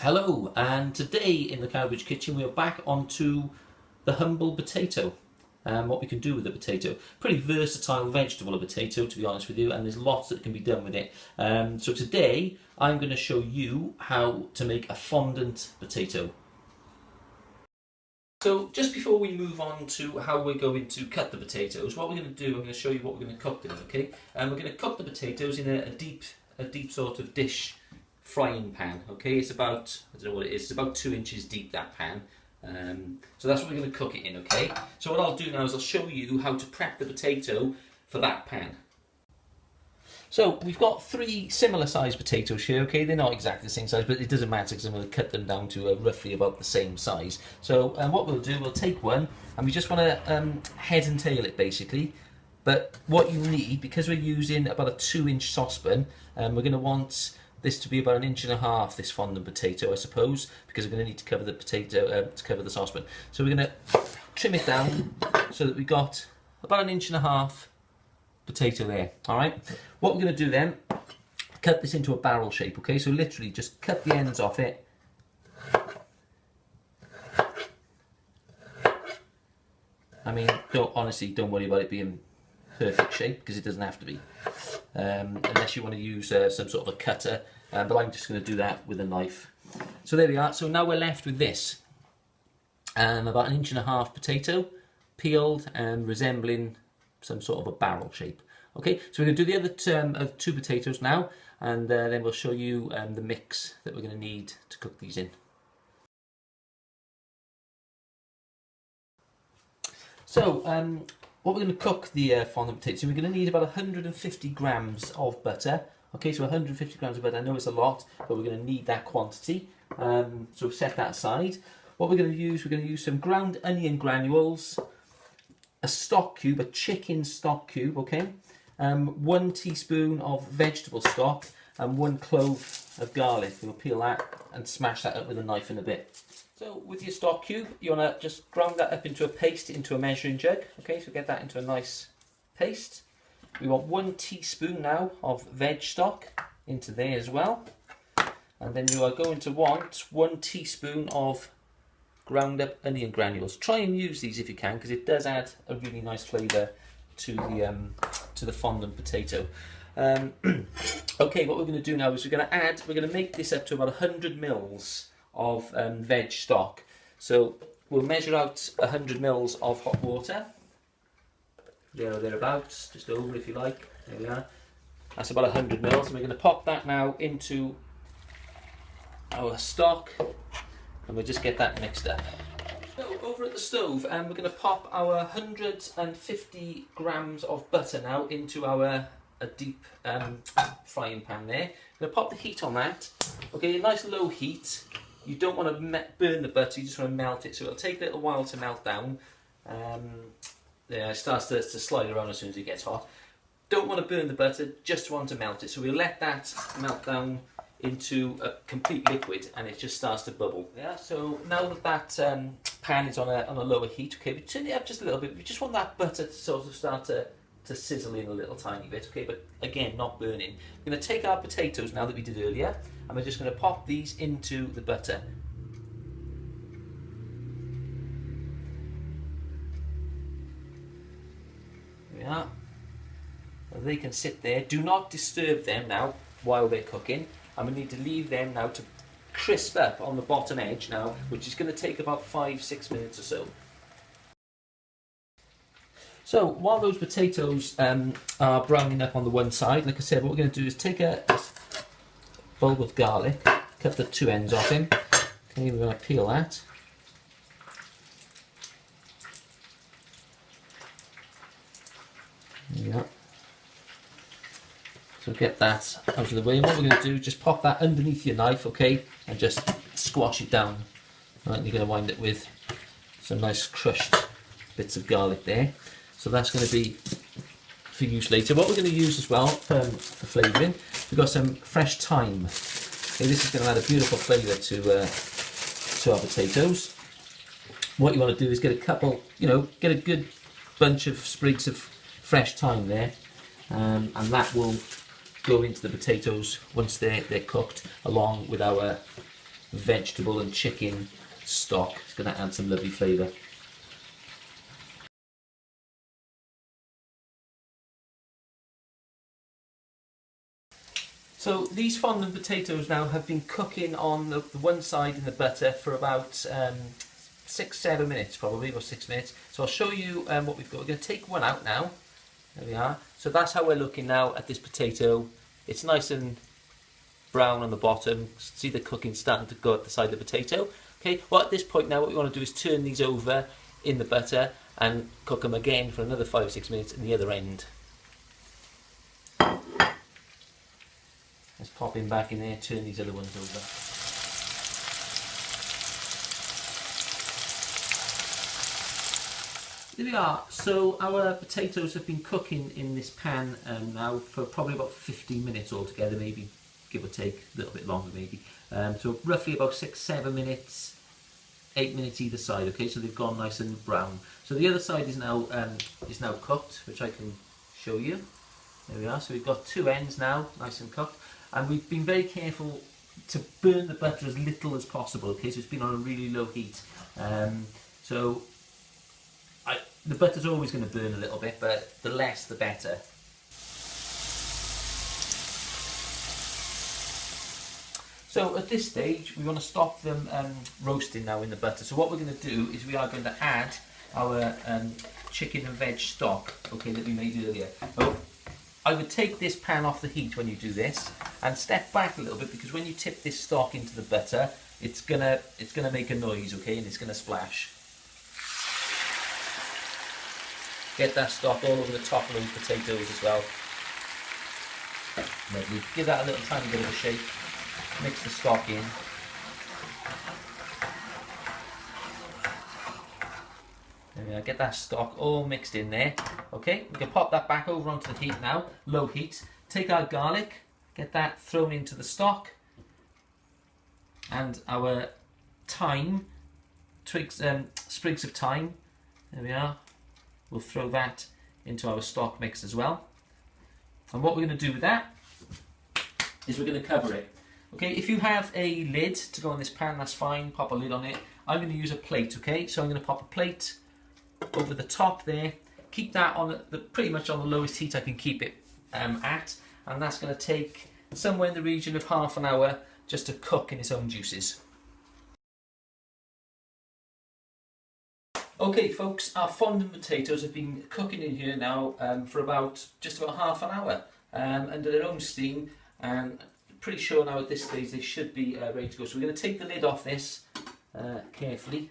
Hello, and today in the Cowbridge Kitchen we are back onto the humble potato and what we can do with the potato. Pretty versatile vegetable, a potato, to be honest with you, and there's lots that can be done with it. So today I'm going to show you how to make a fondant potato. So just before we move on to how we're going to cut the potatoes, what we're going to do, I'm going to show you what we're going to cook them in, okay? And we're going to cook the potatoes in a deep sort of dish frying pan. Okay, it's about, I don't know what it is, it's about 2 inches deep, that pan. So that's what we're going to cook it in. Okay, so what I'll do now is I'll show you how to prep the potato for that pan. So we've got 3 similar sized potatoes here. Okay, they're not exactly the same size, but it doesn't matter because I'm going to cut them down to roughly about the same size. So what we'll do, we'll take one and we just want to head and tail it basically. But what you need, because we're using about a 2-inch saucepan, we're going to want this to be about 1.5 inches, this fondant potato, I suppose, because we're going to need to cover the potato, to cover the saucepan. So we're going to trim it down so that we got about 1.5 inches potato there. All right. What we're going to do then, cut this into a barrel shape. Okay, so literally just cut the ends off it. I mean, honestly, don't worry about it being perfect shape because it doesn't have to be, unless you want to use some sort of a cutter, but I'm just going to do that with a knife. So there we are. So now we're left with this, about 1.5 inches potato, peeled and resembling some sort of a barrel shape. Okay, so we're going to do the other 2 potatoes now, and then we'll show you the mix that we're going to need to cook these in. So what we're going to cook the fondant potato, so we're going to need about 150 grams of butter. Okay, so 150 grams of butter, I know it's a lot, but we're going to need that quantity. So set that aside. What we're going to use some ground onion granules, a stock cube, a chicken stock cube, okay, 1 teaspoon of vegetable stock, and 1 clove of garlic. We'll peel that and smash that up with a knife in a bit. So with your stock cube, you want to just grind that up into a paste, into a measuring jug. Okay, so get that into a nice paste. We want 1 teaspoon now of veg stock into there as well. And then you are going to want 1 teaspoon of ground up onion granules. Try and use these if you can, because it does add a really nice flavour to the fondant potato. Okay, what we're going to do now is we're going to make this up to about 100 mils of veg stock. So we'll measure out 100 mils of hot water, there or thereabouts, just over if you like. There we are. That's about 100 mils, and we're going to pop that now into our stock, and we'll just get that mixed up. So over at the stove, we're going to pop our 150 grams of butter now into our deep frying pan there. We're going to pop the heat on that. Okay, a nice low heat. You don't want to burn the butter, you just want to melt it. So it'll take a little while to melt down. Yeah, it starts to slide around as soon as it gets hot. Don't want to burn the butter, just want to melt it. So we'll let that melt down into a complete liquid, and it just starts to bubble. Yeah. So now that pan is on a lower heat, okay, we turn it up just a little bit. We just want that butter to sort of start to sizzle in a little tiny bit, okay, but again, not burning. We're going to take our potatoes now that we did earlier, and we're just going to pop these into the butter. There we are. So they can sit there. Do not disturb them now while they're cooking, and we need to leave them now to crisp up on the bottom edge now, which is going to take about 5-6 minutes or so. So while those potatoes are browning up on the one side, like I said, what we're going to do is take a bulb of garlic, cut the 2 ends off him. Okay, we're going to peel that. There we go. So get that out of the way. And what we're going to do is just pop that underneath your knife, okay, and just squash it down. Right, and you're going to wind it with some nice crushed bits of garlic there. So that's going to be for use later. What we're going to use as well for flavouring, we've got some fresh thyme. Okay, this is going to add a beautiful flavour to our potatoes. What you want to do is get a couple, get a good bunch of sprigs of fresh thyme there, and that will go into the potatoes once they're cooked, along with our vegetable and chicken stock. It's going to add some lovely flavour. So these fondant potatoes now have been cooking on the one side in the butter for about 6-7 minutes, probably, or 6 minutes. So I'll show you what we've got. We're going to take one out now. There we are. So that's how we're looking now at this potato. It's nice and brown on the bottom. See the cooking starting to go at the side of the potato. Okay, well at this point now what we want to do is turn these over in the butter and cook them again for another 5-6 minutes in the other end. Let's pop him back in there, turn these other ones over. There we are. So our potatoes have been cooking in this pan now for probably about 15 minutes altogether, maybe give or take, a little bit longer maybe. So roughly about 6-7 minutes, 8 minutes either side. Okay, so they've gone nice and brown. So the other side is now cooked, which I can show you. There we are. So we've got two ends now, nice and cooked. And we've been very careful to burn the butter as little as possible, okay, so it's been on a really low heat. The butter's always going to burn a little bit, but the less the better. So at this stage, we want to stop them roasting now in the butter. So what we're going to do is we are going to add our chicken and veg stock, okay, that we made earlier. So I would take this pan off the heat when you do this and step back a little bit, because when you tip this stock into the butter, it's gonna make a noise, okay, and it's gonna splash. Get that stock all over the top of those potatoes as well. Lovely. Give that a little tiny bit of a shake. Mix the stock in. There we are. Get that stock all mixed in there. Okay, we can pop that back over onto the heat now, low heat. Take our garlic, get that thrown into the stock, and our thyme, sprigs of thyme. There we are. We'll throw that into our stock mix as well. And what we're going to do with that is we're going to cover it. Okay, if you have a lid to go on this pan, that's fine. Pop a lid on it. I'm going to use a plate. Okay, so I'm going to pop a plate over the top there. Keep that on pretty much on the lowest heat I can keep it at, and that's going to take somewhere in the region of half an hour just to cook in its own juices. Okay folks, our fondant potatoes have been cooking in here now for just about half an hour under their own steam, and pretty sure now at this stage they should be ready to go. So we're going to take the lid off this carefully,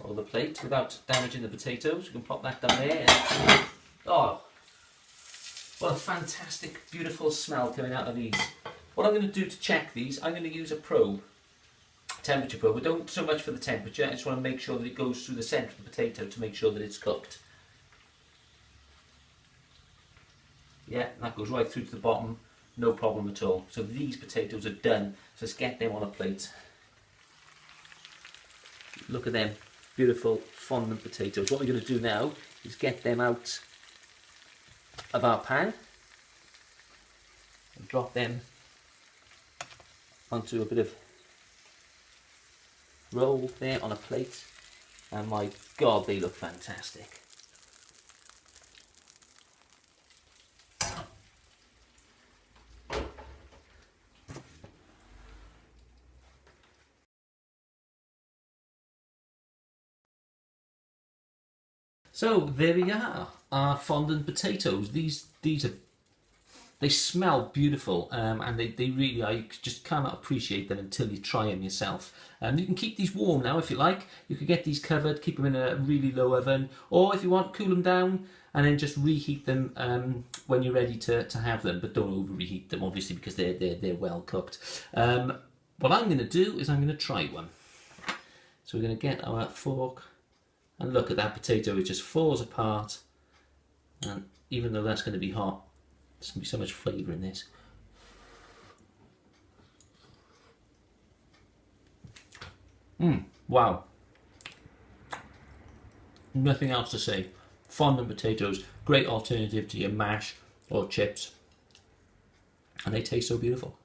or the plate, without damaging the potatoes. We can pop that down there. And, oh, what a fantastic, beautiful smell coming out of these. What I'm going to do to check these, I'm going to use a probe, temperature probe. But don't so much for the temperature, I just want to make sure that it goes through the centre of the potato to make sure that it's cooked. Yeah, that goes right through to the bottom, no problem at all. So these potatoes are done, so let's get them on a plate. Look at them, beautiful fondant potatoes. What we're going to do now is get them out of our pan and drop them onto a bit of roll there on a plate, and my God, they look fantastic. So there we are, our fondant potatoes. They smell beautiful, and they really are. You just cannot appreciate them until you try them yourself. You can keep these warm now if you like. You could get these covered, keep them in a really low oven, or if you want, cool them down and then just reheat them when you're ready to have them. But don't over reheat them, obviously, because they're well cooked. What I'm going to do is I'm going to try one. So we're going to get our fork. And look at that potato, it just falls apart. And even though that's going to be hot, there's going to be so much flavour in this. Wow. Nothing else to say. Fondant potatoes, great alternative to your mash or chips. And they taste so beautiful.